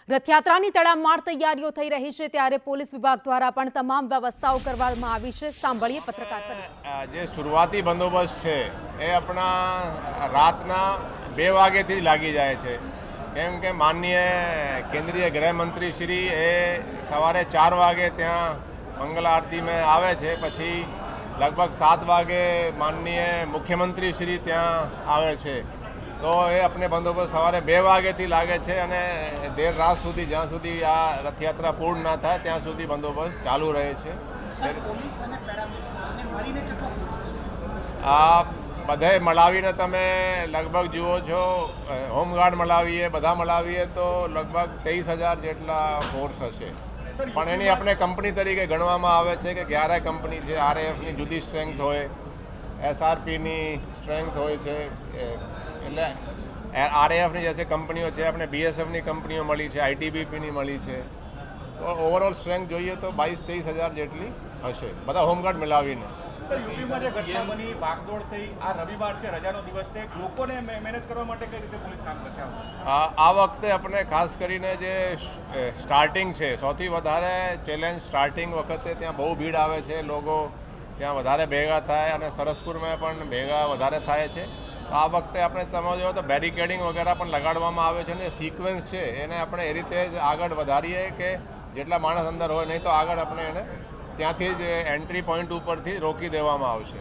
રથયાત્રાની તડામાર તૈયારીઓ થઈ રહી છે ત્યારે પોલીસ વિભાગ દ્વારા પણ તમામ વ્યવસ્થાઓ કરવામાં આવી છે। સાંભળીએ પત્રકાર પરિષદ। જે શરૂઆતી બંદોબસ્ત છે એ આપણા રાતના 2 વાગ્યાથી લાગી જાય છે, કેમ કે માનનીય કેન્દ્રીય ગૃહમંત્રી શ્રી એ સવારે 4 વાગે ત્યાં મંગલ આરતીમાં આવે છે, પછી લગભગ 7 વાગે માનનીય મુખ્યમંત્રી શ્રી ત્યાં આવે છે। તો એ આપણે બંદોબસ્ત સવારે 2 વાગ્યાથી લાગે છે અને દેર રાત સુધી, જ્યાં સુધી આ રથયાત્રા પૂર્ણ ના થાય ત્યાં સુધી બંદોબસ્ત ચાલુ રહે છે। આ બધાએ મળાવીને તમે લગભગ જુઓ છો, હોમગાર્ડ મળાવીએ, બધા મળાવીએ તો લગભગ 23,000 જેટલા ફોર્સ હશે, પણ એની આપણે કંપની તરીકે ગણવામાં આવે છે કે 11 કંપની છે। RAFની જુદી સ્ટ્રેન્થ હોય, SRPની સ્ટ્રેન્થ હોય છે, એટલે RAFની જે કંપનીઓ છે, આપણે BSFની કંપનીઓ મળી છે, ITBPની મળી છે, તો ઓવરઓલ સ્ટ્રેન્થ જોઈએ તો 22-23,000 જેટલી હશે, બધા હોમગાર્ડ મિલાવીને। સર, યુપીમાં જે ઘટના બની, ભાગદોડ થઈ, આ રવિવાર છે, રજાનો દિવસ છે, લોકોને મેનેજ કરવા માટે કઈ રીતે પોલીસ કામ કરશે? આ વખતે આપણે ખાસ કરીને જે સ્ટાર્ટિંગ છે, સૌથી વધારે ચેલેન્જ સ્ટાર્ટિંગ વખતે ત્યાં બહુ ભીડ આવે છે, લોકો ત્યાં વધારે ભેગા થાય અને સરસપુરમાં પણ ભેગા વધારે થાય છે। આ વખતે આપણે તમે જો તો બેરિકેડિંગ વગેરે પણ લગાડવામાં આવે છે અને સિક્વન્સ છે એને આપણે એ રીતે જ આગળ વધારીએ કે જેટલા માણસ અંદર હોય, નહીં તો આગળ આપણે એને ત્યાંથી જ એન્ટ્રી પોઈન્ટ ઉપરથી રોકી દેવામાં આવશે।